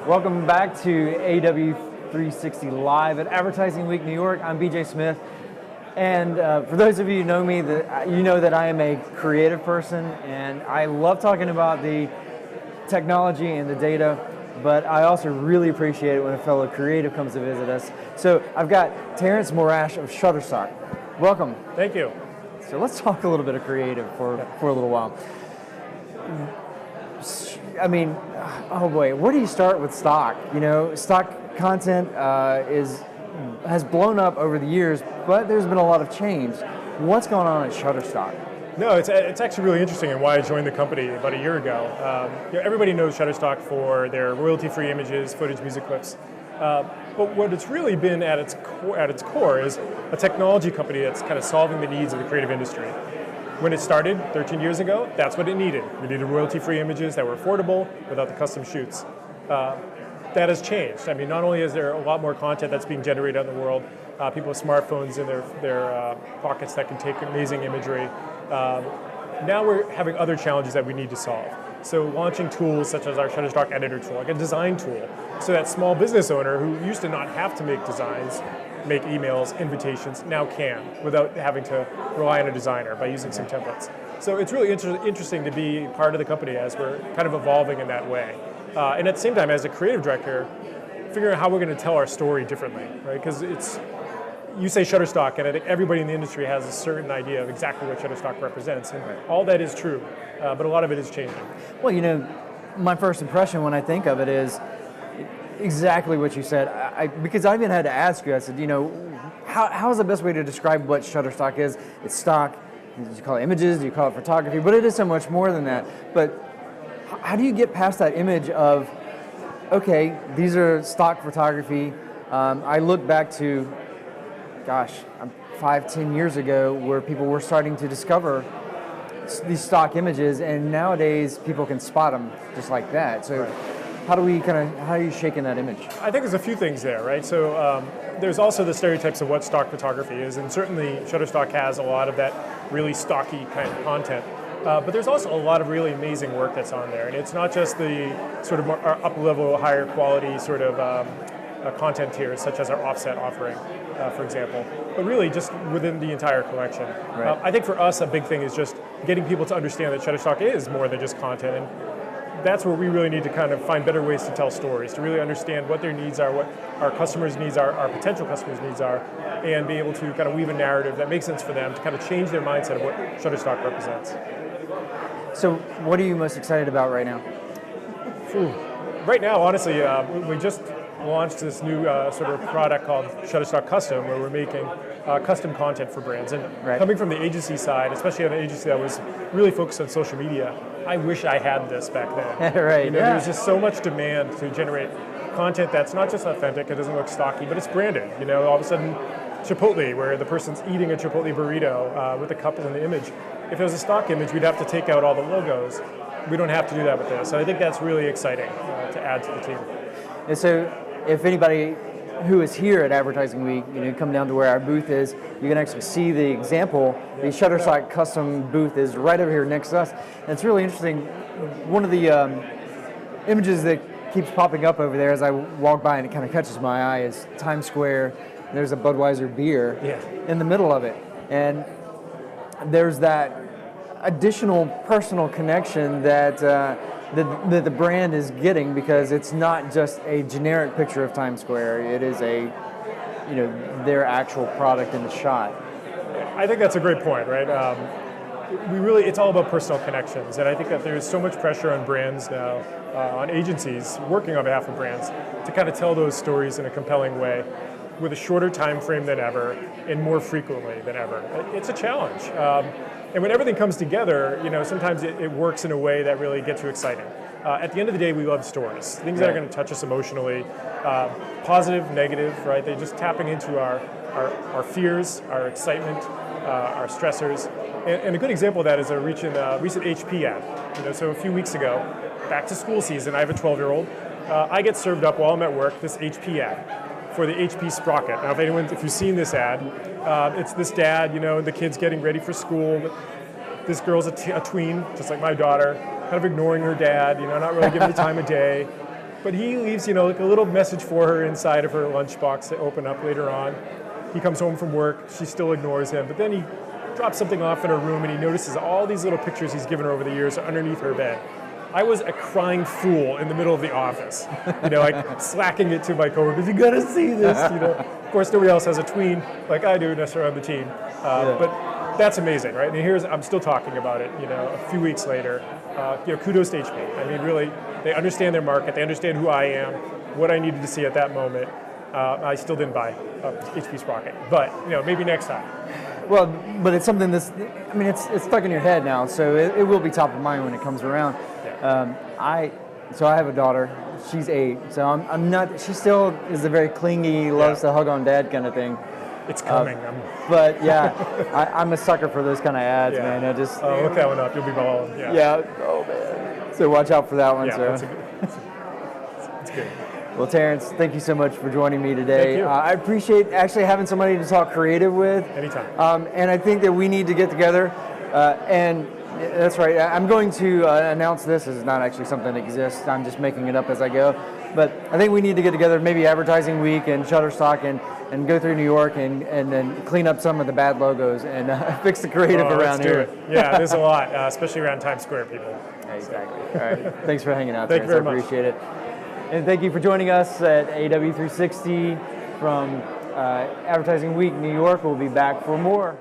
Welcome back to AW360 Live at Advertising Week New York. I'm BJ Smith. And for those of you who know me, you know that I am a creative person, and I love talking about the technology and the data, but I also really appreciate it when a fellow creative comes to visit us. So I've got Terrence Morash of Shutterstock. Welcome. Thank you. So let's talk a little bit of creative for a little while. I mean, oh boy, where do you start with stock? You know, stock content has blown up over the years, but there's been a lot of change. What's going on at Shutterstock? No, it's actually really interesting, and why I joined the company about a year ago. Everybody knows Shutterstock for their royalty-free images, footage, music clips. But what it's really been at its core is a technology company that's kind of solving the needs of the creative industry. When it started 13 years ago, that's what it needed. We needed royalty-free images that were affordable without the custom shoots. That has changed. I mean, not only is there a lot more content that's being generated out in the world, people with smartphones in their pockets that can take amazing imagery. Now we're having other challenges that we need to solve. So launching tools such as our Shutterstock editor tool, like a design tool, so that small business owner who used to not have to make designs, make emails, invitations, now can, without having to rely on a designer by using some templates. So it's really interesting to be part of the company as we're kind of evolving in that way. And at the same time, as a creative director, figuring out how we're going to tell our story differently, right? Because you say Shutterstock, and I think everybody in the industry has a certain idea of exactly what Shutterstock represents, and all that is true, but a lot of it is changing. Well, you know, my first impression when I think of it is exactly what you said. Because I even had to ask you, I said, you know, how is the best way to describe what Shutterstock is? It's stock. Do you call it images? Do you call it photography? But it is so much more than that. But how do you get past that image of, okay, these are stock photography? I look back to, gosh, 5-10 years ago, where people were starting to discover these stock images, and nowadays people can spot them just like that. So right. How are you shaking that image? I think there's a few things there, right? So there's also the stereotypes of what stock photography is, and certainly Shutterstock has a lot of that really stocky kind of content. But there's also a lot of really amazing work that's on there, and it's not just the sort of more up-level, higher quality sort of content tiers, such as our offset offering, for example, but really just within the entire collection. Right. I think for us, a big thing is just getting people to understand that Shutterstock is more than just content, and that's where we really need to kind of find better ways to tell stories, to really understand what their needs are, what our customers' needs are, our potential customers' needs are, and be able to kind of weave a narrative that makes sense for them to kind of change their mindset of what Shutterstock represents. So what are you most excited about right now? Right now, honestly, we just launched this new sort of product called Shutterstock Custom, where we're making custom content for brands. And coming from the agency side, especially an agency that was really focused on social media, I wish I had this back then. Right. You know, there's just so much demand to generate content that's not just authentic, it doesn't look stocky, but it's branded. You know, all of a sudden, Chipotle, where the person's eating a Chipotle burrito with a couple in the image. If it was a stock image, we'd have to take out all the logos. We don't have to do that with this. So I think that's really exciting to add to the team. And so if anybody who is here at Advertising Week, you know, come down to where our booth is, you can actually see the example. The Shutterstock custom booth is right over here next to us. And it's really interesting. One of the images that keeps popping up over there as I walk by and it kind of catches my eye is Times Square. There's a Budweiser beer in the middle of it. And there's that additional personal connection that the brand is getting, because it's not just a generic picture of Times Square. It is their actual product in the shot. I think that's a great point, right? It's all about personal connections, and I think that there's so much pressure on brands now, on agencies working on behalf of brands, to kind of tell those stories in a compelling way, with a shorter time frame than ever, and more frequently than ever. It's a challenge. And when everything comes together, you know, sometimes it works in a way that really gets you excited. At the end of the day, we love stories, things that are going to touch us emotionally, positive, negative, right? They're just tapping into our fears, our excitement, our stressors. And a good example of that is a recent HP ad. You know, so a few weeks ago, back to school season, I have a 12-year-old. I get served up while I'm at work this HP ad for the HP Sprocket. Now, if you've seen this ad, it's this dad, you know, the kid's getting ready for school. This girl's a tween, just like my daughter, kind of ignoring her dad, you know, not really giving the time of day. But he leaves, like a little message for her inside of her lunchbox to open up later on. He comes home from work, she still ignores him, but then he drops something off in her room and he notices all these little pictures he's given her over the years are underneath her bed. I was a crying fool in the middle of the office, like slacking it to my coworkers, you gotta see this, Of course, nobody else has a tween like I do necessarily on the team, but that's amazing, right? And I'm still talking about it, a few weeks later. Kudos to HP. I mean, really, they understand their market, they understand who I am, what I needed to see at that moment. I still didn't buy HP Sprocket, but maybe next time. Well, but it's something it's stuck in your head now, so it will be top of mind when it comes around. Yeah. I have a daughter. She's 8, so I'm not. She still is a very clingy, loves to hug on dad kind of thing. It's coming. But yeah, I'm a sucker for those kind of ads, man. I just look that one up. You'll be balling. Yeah. Yeah. Oh man. So watch out for that one. Yeah, so. it's good. Well, Terrence, thank you so much for joining me today. Thank you. I appreciate actually having somebody to talk creative with. Anytime. And I think that we need to get together. And that's right. I'm going to announce this. This is not actually something that exists. I'm just making it up as I go. But I think we need to get together, maybe Advertising Week and Shutterstock, and go through New York and then clean up some of the bad logos and fix the creative around here. Let's do it. Yeah, there's a lot, especially around Times Square, people. Exactly. All right. Thanks for hanging out, Thank you Terrence. very I appreciate it. And thank you for joining us at AW360 from Advertising Week New York. We'll be back for more.